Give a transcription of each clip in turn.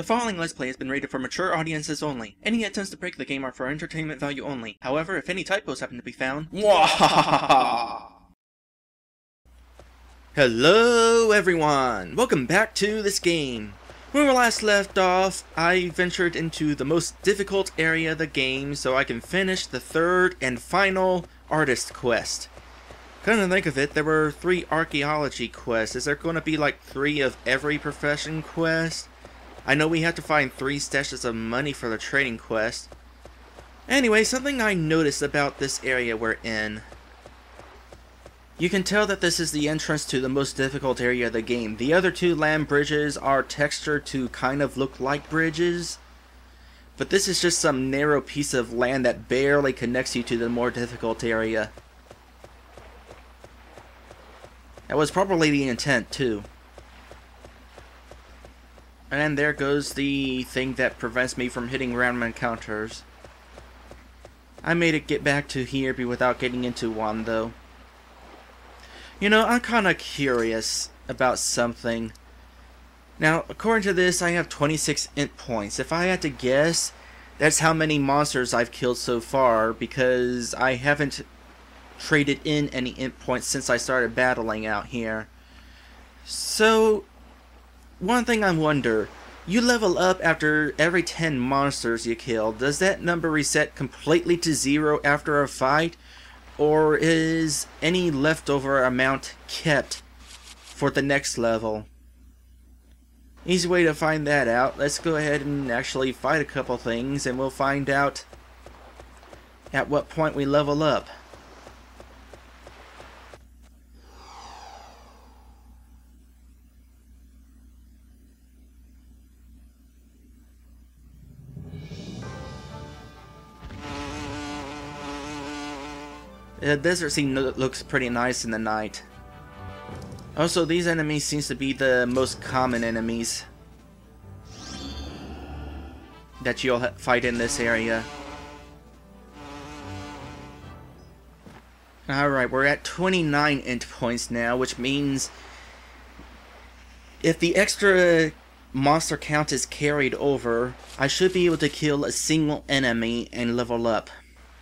The following Let's Play has been rated for mature audiences only. Any attempts to break the game are for entertainment value only. However, if any typos happen to be found, Hello everyone! Welcome back to this game. When we last left off, I ventured into the most difficult area of the game so I can finish the third and final artist quest. Come to think of it, there were 3 archaeology quests. Is there going to be like 3 of every profession quest? I know we have to find 3 stashes of money for the trading quest. Anyway, something I noticed about this area we're in. You can tell that this is the entrance to the most difficult area of the game. The other 2 land bridges are textured to kind of look like bridges. But this is just some narrow piece of land that barely connects you to the more difficult area. That was probably the intent too. And there goes the thing that prevents me from hitting random encounters. I made it get back to here without getting into one though. You know, I'm kinda curious about something. Now, according to this, I have 26 int points. If I had to guess, that's how many monsters I've killed so far, because I haven't traded in any int points since I started battling out here. So, one thing I wonder, you level up after every 10 monsters you kill. Does that number reset completely to 0 after a fight? Or is any leftover amount kept for the next level? Easy way to find that out. Let's go ahead and actually fight a couple things and we'll find out at what point we level up. The desert scene looks pretty nice in the night. Also, these enemies seems to be the most common enemies that you'll fight in this area. Alright, we're at 29 int points now, which means if the extra monster count is carried over, I should be able to kill a single enemy and level up.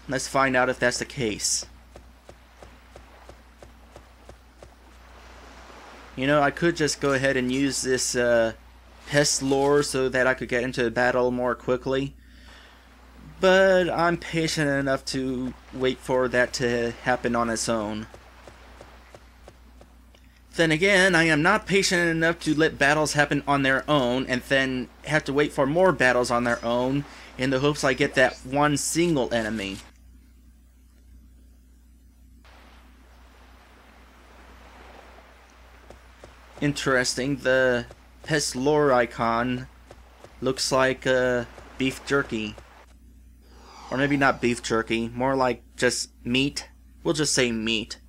Let's find out if that's the case. You know, I could just go ahead and use this pest lore so that I could get into battle more quickly. But I'm patient enough to wait for that to happen on its own. Then again, I am not patient enough to let battles happen on their own and then have to wait for more battles on their own in the hopes I get that one single enemy. Interesting, the pest lore icon looks like beef jerky. Or maybe not beef jerky, more like just meat. We'll just say meat.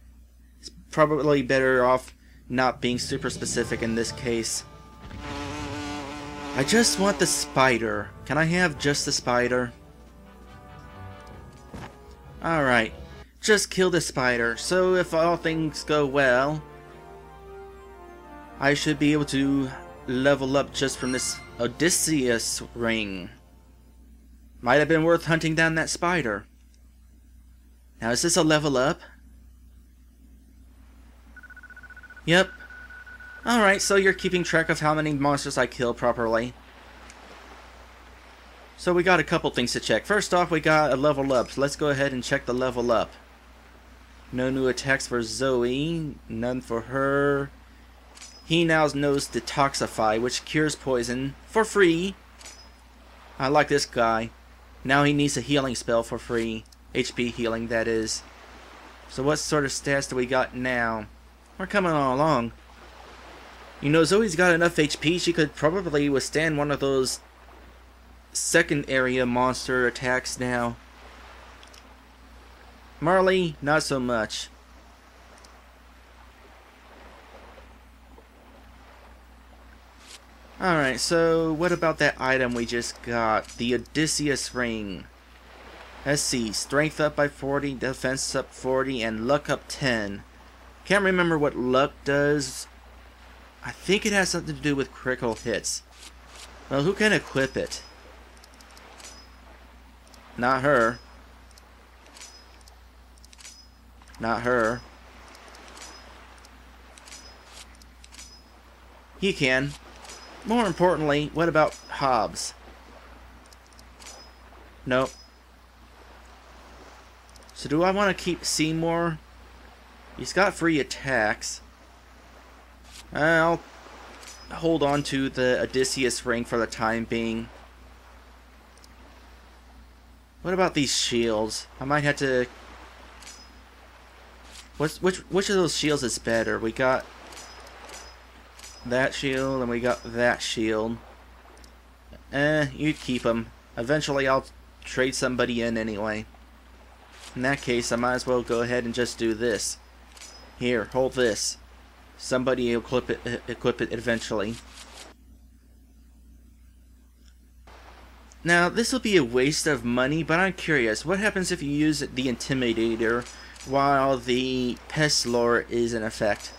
It's probably better off not being super specific in this case. I just want the spider. Can I have just the spider? Alright, just kill the spider. So if all things go well, I should be able to level up just from this Odysseus ring. Might have been worth hunting down that spider. Now is this a level up? Yep. Alright, so you're keeping track of how many monsters I kill properly. So we got a couple things to check. First off, we got a level up. So let's go ahead and check the level up. No new attacks for Zoe. None for her. He now knows Detoxify, which cures poison for free. I like this guy. Now he needs a healing spell for free. HP healing, that is. So what sort of stats do we got now? We're coming on along. You know, Zoe's got enough HP, she could probably withstand one of those second area monster attacks now. Marley, not so much. Alright, so what about that item we just got? The Odysseus ring. Let's see, strength up by 40, defense up 40, and luck up 10. Can't remember what luck does. I think it has something to do with critical hits. Well, who can equip it? Not her. Not her. He can. More importantly, what about Hobbs? Nope. So do I want to keep Seymour? He's got free attacks. I'll hold on to the Odysseus ring for the time being. What about these shields? I might have to... Which of those shields is better? We got that shield and we got that shield. You keep them. Eventually I'll trade somebody in anyway. In that case, I might as well go ahead and just do this. Here, hold this. Somebody will equip it eventually. Now, this will be a waste of money, but I'm curious. What happens if you use the Intimidator while the Pest Lore is in effect?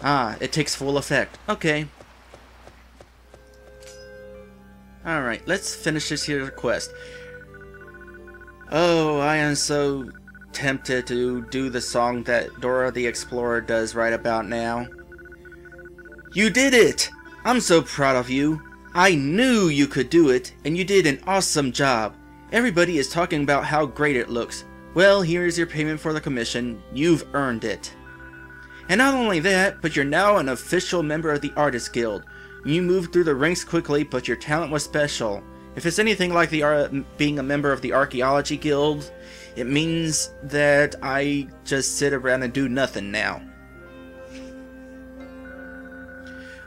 Ah, it takes full effect. Okay. Alright, let's finish this here quest. Oh, I am so tempted to do the song that Dora the Explorer does right about now. You did it! I'm so proud of you. I knew you could do it, and you did an awesome job. Everybody is talking about how great it looks. Well, here's your payment for the commission. You've earned it. And not only that, but you're now an official member of the Artist Guild. You moved through the ranks quickly, but your talent was special. If it's anything like being a member of the Archaeology Guild, it means that I just sit around and do nothing now.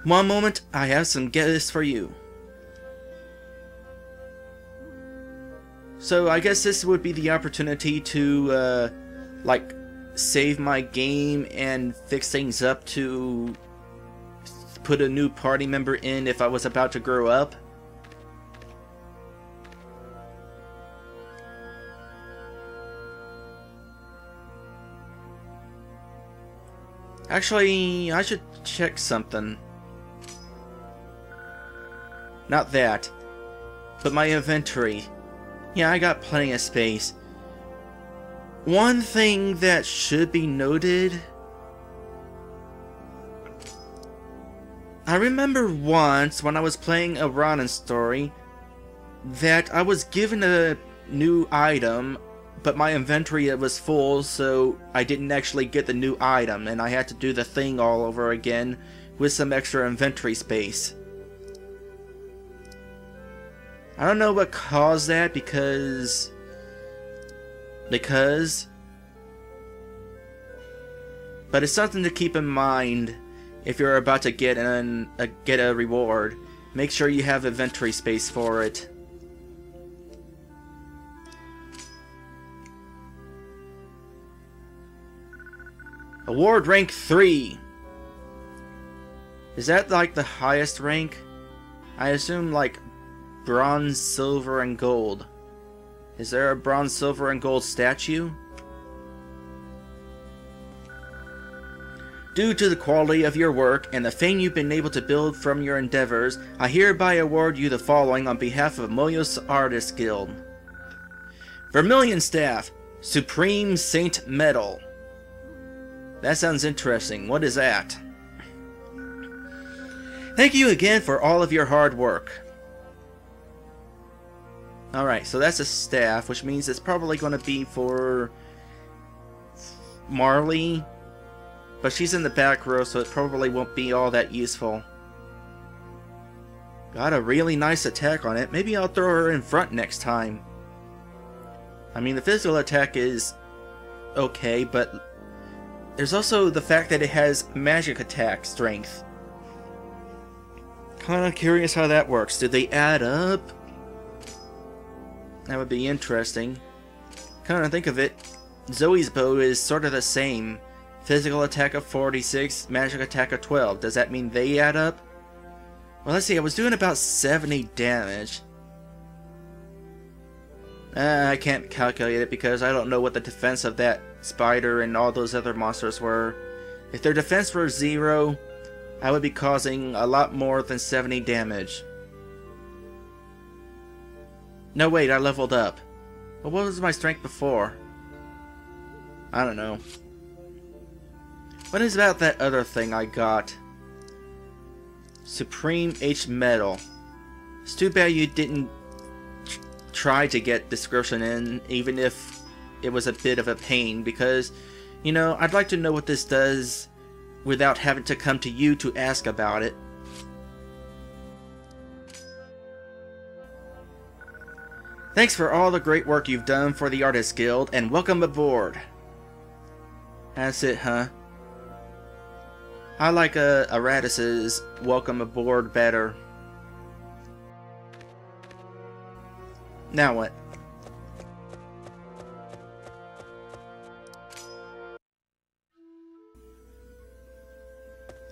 One moment, I have some gifts for you. So I guess this would be the opportunity to, like, save my game and fix things up to put a new party member in if I was about to grow up. Actually, I should check something. Not that, but my inventory. Yeah, I got plenty of space. One thing that should be noted... I remember once, when I was playing a Ronin story, that I was given a new item, but my inventory was full, so I didn't actually get the new item, and I had to do the thing all over again with some extra inventory space. I don't know what caused that, because... But it's something to keep in mind if you're about to get a reward. Make sure you have inventory space for it. Award rank 3. Is that like the highest rank? I assume like bronze, silver, and gold. Is there a bronze, silver, and gold statue? Due to the quality of your work and the fame you've been able to build from your endeavors, I hereby award you the following on behalf of Moyos Artist Guild. Vermilion Staff, Supreme Saint Medal. That sounds interesting. What is that? Thank you again for all of your hard work. Alright, so that's a staff, which means it's probably going to be for Marley. But she's in the back row, so it probably won't be all that useful. Got a really nice attack on it. Maybe I'll throw her in front next time. I mean, the physical attack is okay, but there's also the fact that it has magic attack strength. Kinda curious how that works. Do they add up? That would be interesting. Kinda think of it, Zoe's bow is sort of the same. Physical attack of 46, magic attack of 12. Does that mean they add up? Well, let's see, I was doing about 70 damage. I can't calculate it because I don't know what the defense of that spider and all those other monsters were. If their defense were 0, I would be causing a lot more than 70 damage. No, wait, I leveled up. Well, what was my strength before? I don't know. What is about that other thing I got? Supreme H Metal. It's too bad you didn't try to get description in, even if it was a bit of a pain, because, you know, I'd like to know what this does without having to come to you to ask about it. Thanks for all the great work you've done for the Artist Guild, and welcome aboard. That's it, huh? I like Aratus's welcome aboard better. Now what?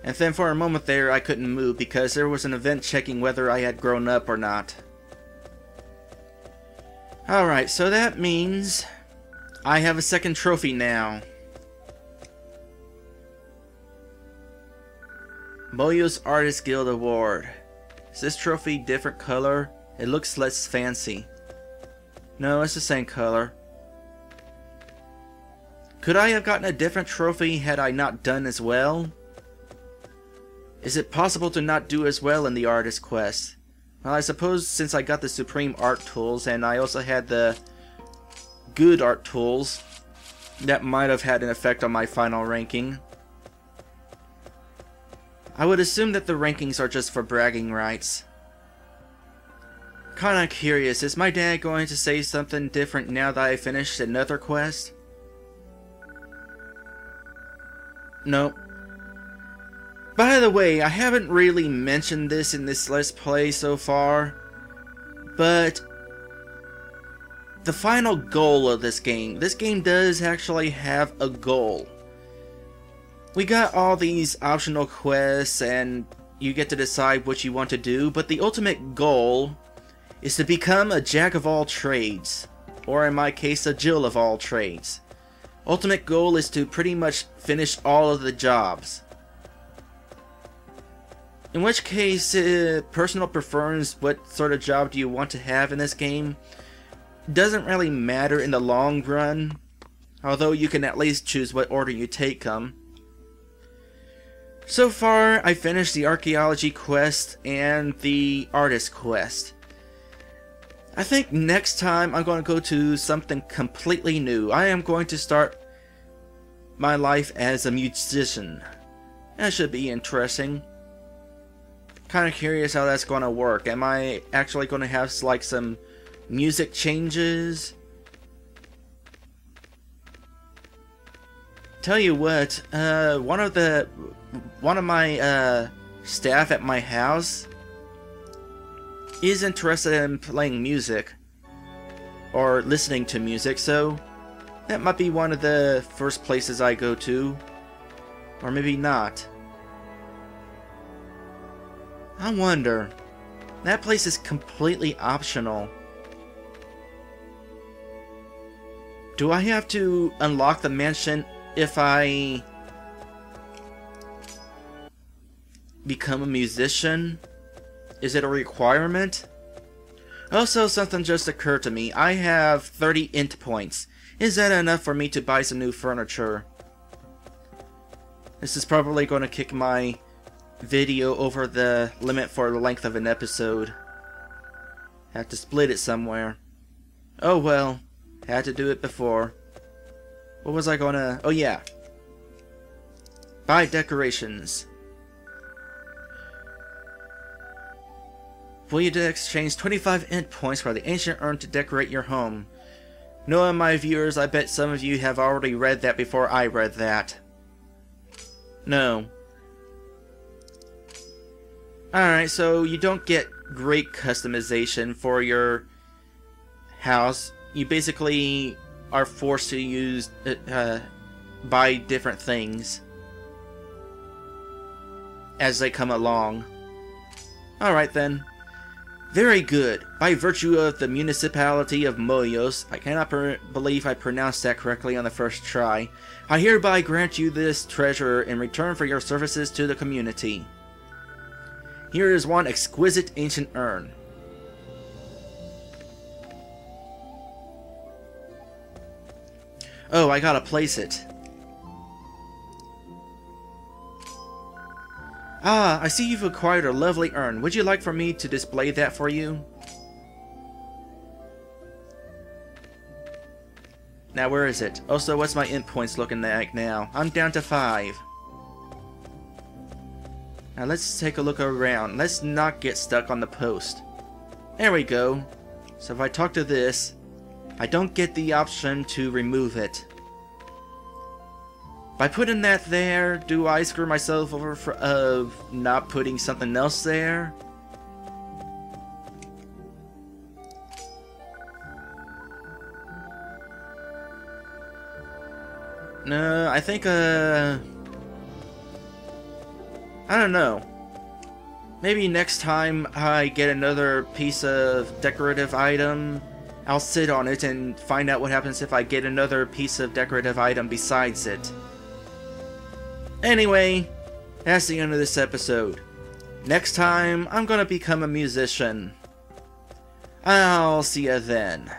And then for a moment there I couldn't move because there was an event checking whether I had grown up or not. Alright, so that means I have a second trophy now. Moyo's Artist Guild Award. Is this trophy different color? It looks less fancy. No, it's the same color. Could I have gotten a different trophy had I not done as well? Is it possible to not do as well in the artist quest? Well, I suppose since I got the Supreme Art Tools and I also had the Good Art Tools, that might have had an effect on my final ranking. I would assume that the rankings are just for bragging rights. Kinda curious, is my dad going to say something different now that I finished another quest? Nope. By the way, I haven't really mentioned this in this Let's Play so far, but the final goal of this game does actually have a goal. We got all these optional quests and you get to decide what you want to do, but the ultimate goal is to become a jack of all trades, or in my case, a Jill of all trades. Ultimate goal is to pretty much finish all of the jobs. In which case, personal preference, what sort of job do you want to have in this game, doesn't really matter in the long run, although you can at least choose what order you take them. So far, I finished the archaeology quest and the artist quest. I think next time I'm going to go to something completely new. I am going to start my life as a musician. That should be interesting. Kind of curious how that's going to work. Am I actually going to have like some music changes? Tell you what, one of my staff at my house is interested in playing music or listening to music, so that might be one of the first places I go to, or maybe not. I wonder. That place is completely optional. Do I have to unlock the mansion if I become a musician? Is it a requirement? Also, something just occurred to me. I have 30 int points. Is that enough for me to buy some new furniture? This is probably going to kick my video over the limit for the length of an episode. Have to split it somewhere. Oh well, had to do it before. What was I gonna... oh yeah. Buy decorations. Will you exchange 25 int points for the ancient urn to decorate your home? Knowing my viewers, I bet some of you have already read that before I read that. No. Alright, so you don't get great customization for your house. You basically are forced to use buy different things as they come along. Alright then. Very good. By virtue of the municipality of Moyos, I cannot believe I pronounced that correctly on the first try, I hereby grant you this treasure in return for your services to the community. Here is one exquisite ancient urn. Oh, I gotta place it. Ah, I see you've acquired a lovely urn. Would you like for me to display that for you? Now, where is it? Also, what's my int points looking like now? I'm down to 5. Now, let's take a look around. Let's not get stuck on the post. There we go. So if I talk to this, I don't get the option to remove it. By putting that there, do I screw myself over for not putting something else there? No, I think, I don't know. Maybe next time I get another piece of decorative item, I'll sit on it and find out what happens if I get another piece of decorative item besides it. Anyway, that's the end of this episode. Next time, I'm gonna become a musician. I'll see ya then.